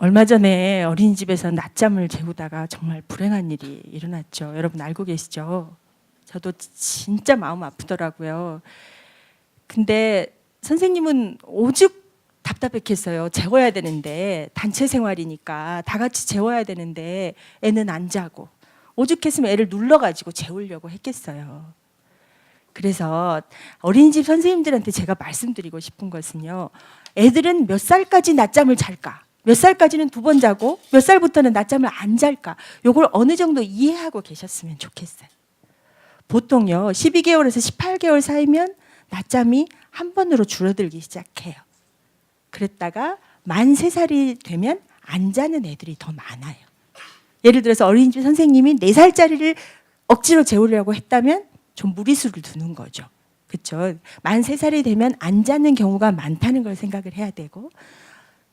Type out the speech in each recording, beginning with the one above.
얼마 전에 어린이집에서 낮잠을 재우다가 정말 불행한 일이 일어났죠. 여러분 알고 계시죠? 저도 진짜 마음 아프더라고요. 근데 선생님은 오죽 답답했겠어요. 재워야 되는데 단체 생활이니까 다 같이 재워야 되는데 애는 안 자고 오죽했으면 애를 눌러가지고 재우려고 했겠어요. 그래서 어린이집 선생님들한테 제가 말씀드리고 싶은 것은요. 애들은 몇 살까지 낮잠을 잘까? 몇 살까지는 2번 자고 몇 살부터는 낮잠을 안 잘까? 요걸 어느 정도 이해하고 계셨으면 좋겠어요. 보통요 12개월에서 18개월 사이면 낮잠이 한 번으로 줄어들기 시작해요. 그랬다가 만 3살이 되면 안 자는 애들이 더 많아요. 예를 들어서 어린이집 선생님이 4살짜리를 억지로 재우려고 했다면 좀 무리수를 두는 거죠. 그렇죠? 만 3살이 되면 안 자는 경우가 많다는 걸 생각을 해야 되고,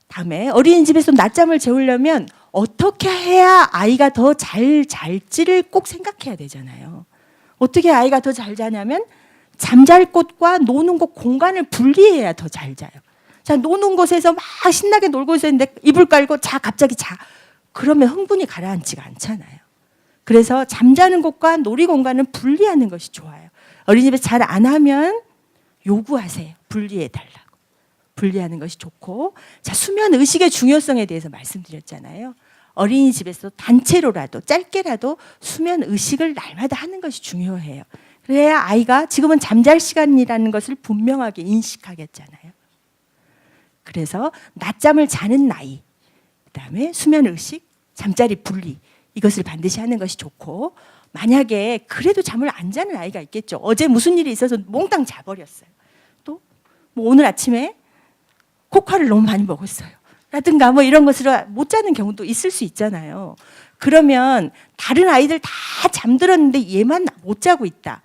다음에 어린이집에서 낮잠을 재우려면 어떻게 해야 아이가 더 잘 잘지를 꼭 생각해야 되잖아요. 어떻게 아이가 더 잘 자냐면 잠잘 곳과 노는 곳 공간을 분리해야 더 잘 자요. 자, 노는 곳에서 막 신나게 놀고 있었는데 이불 깔고 자, 갑자기 자. 그러면 흥분이 가라앉지가 않잖아요. 그래서 잠자는 곳과 놀이 공간은 분리하는 것이 좋아요. 어린이집에서 잘 안 하면 요구하세요. 분리해 달라고. 분리하는 것이 좋고, 자, 수면 의식의 중요성에 대해서 말씀드렸잖아요. 어린이집에서 단체로라도 짧게라도 수면 의식을 날마다 하는 것이 중요해요. 그래야 아이가 지금은 잠잘 시간이라는 것을 분명하게 인식하겠잖아요. 그래서 낮잠을 자는 나이, 그다음에 수면 의식, 잠자리 분리, 이것을 반드시 하는 것이 좋고, 만약에 그래도 잠을 안 자는 아이가 있겠죠. 어제 무슨 일이 있어서 몽땅 자버렸어요. 또 뭐 오늘 아침에 코코아를 너무 많이 먹었어요. 라든가 뭐 이런 것으로 못 자는 경우도 있을 수 있잖아요. 그러면 다른 아이들 다 잠들었는데 얘만 못 자고 있다.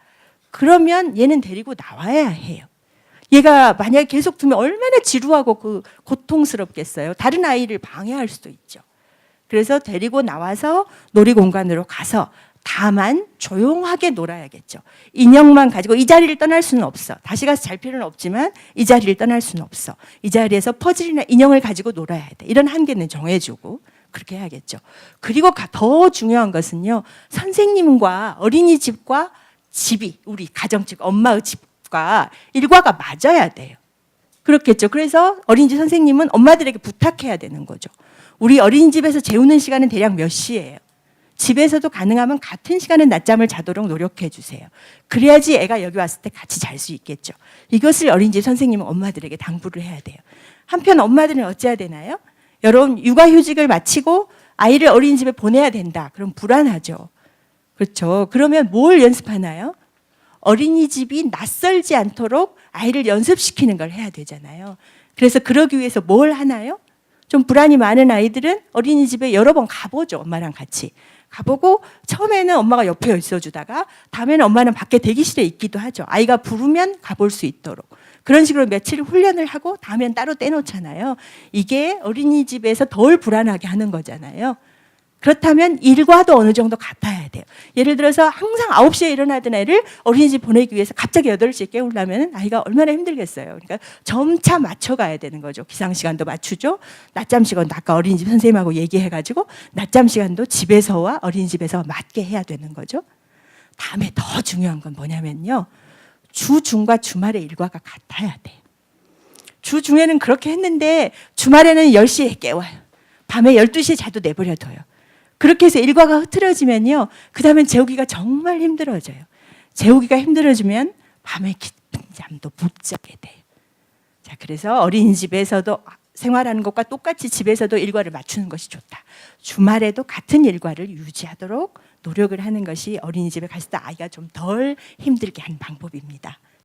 그러면 얘는 데리고 나와야 해요. 얘가 만약에 계속 두면 얼마나 지루하고 고통스럽겠어요. 다른 아이를 방해할 수도 있죠. 그래서 데리고 나와서 놀이공간으로 가서 다만 조용하게 놀아야겠죠. 인형만 가지고 이 자리를 떠날 수는 없어. 다시 가서 잘 필요는 없지만 이 자리를 떠날 수는 없어. 이 자리에서 퍼즐이나 인형을 가지고 놀아야 돼. 이런 한계는 정해주고 그렇게 해야겠죠. 그리고 더 중요한 것은요. 선생님과 어린이집과 집이, 우리 가정집, 엄마의 집과 일과가 맞아야 돼요. 그렇겠죠. 그래서 어린이집 선생님은 엄마들에게 부탁해야 되는 거죠. 우리 어린이집에서 재우는 시간은 대략 몇 시예요? 집에서도 가능하면 같은 시간에 낮잠을 자도록 노력해 주세요. 그래야지 애가 여기 왔을 때 같이 잘 수 있겠죠. 이것을 어린이집 선생님은 엄마들에게 당부를 해야 돼요. 한편 엄마들은 어찌해야 되나요? 여러분 육아휴직을 마치고 아이를 어린이집에 보내야 된다. 그럼 불안하죠. 그렇죠. 그러면 뭘 연습하나요? 어린이집이 낯설지 않도록 아이를 연습시키는 걸 해야 되잖아요. 그래서 그러기 위해서 뭘 하나요? 좀 불안이 많은 아이들은 어린이집에 여러 번 가보죠. 엄마랑 같이. 가보고 처음에는 엄마가 옆에 있어주다가 다음에는 엄마는 밖에 대기실에 있기도 하죠. 아이가 부르면 가볼 수 있도록. 그런 식으로 며칠 훈련을 하고 다음엔 따로 떼놓잖아요. 이게 어린이집에서 덜 불안하게 하는 거잖아요. 그렇다면 일과도 어느 정도 같아야 돼요. 예를 들어서 항상 9시에 일어나던 애를 어린이집 보내기 위해서 갑자기 8시에 깨우려면 아이가 얼마나 힘들겠어요. 그러니까 점차 맞춰가야 되는 거죠. 기상시간도 맞추죠. 낮잠 시간도 아까 어린이집 선생님하고 얘기해가지고 낮잠 시간도 집에서와 어린이집에서 맞게 해야 되는 거죠. 다음에 더 중요한 건 뭐냐면요. 주중과 주말의 일과가 같아야 돼요. 주중에는 그렇게 했는데 주말에는 10시에 깨워요. 밤에 12시에 자도 내버려둬요. 그렇게 해서 일과가 흐트러지면요. 그 다음엔 재우기가 정말 힘들어져요. 재우기가 힘들어지면 밤에 깊은 잠도 못 자게 돼요. 자, 그래서 어린이집에서도 생활하는 것과 똑같이 집에서도 일과를 맞추는 것이 좋다. 주말에도 같은 일과를 유지하도록 노력을 하는 것이 어린이집에 갔을 때 아이가 좀 덜 힘들게 하는 방법입니다.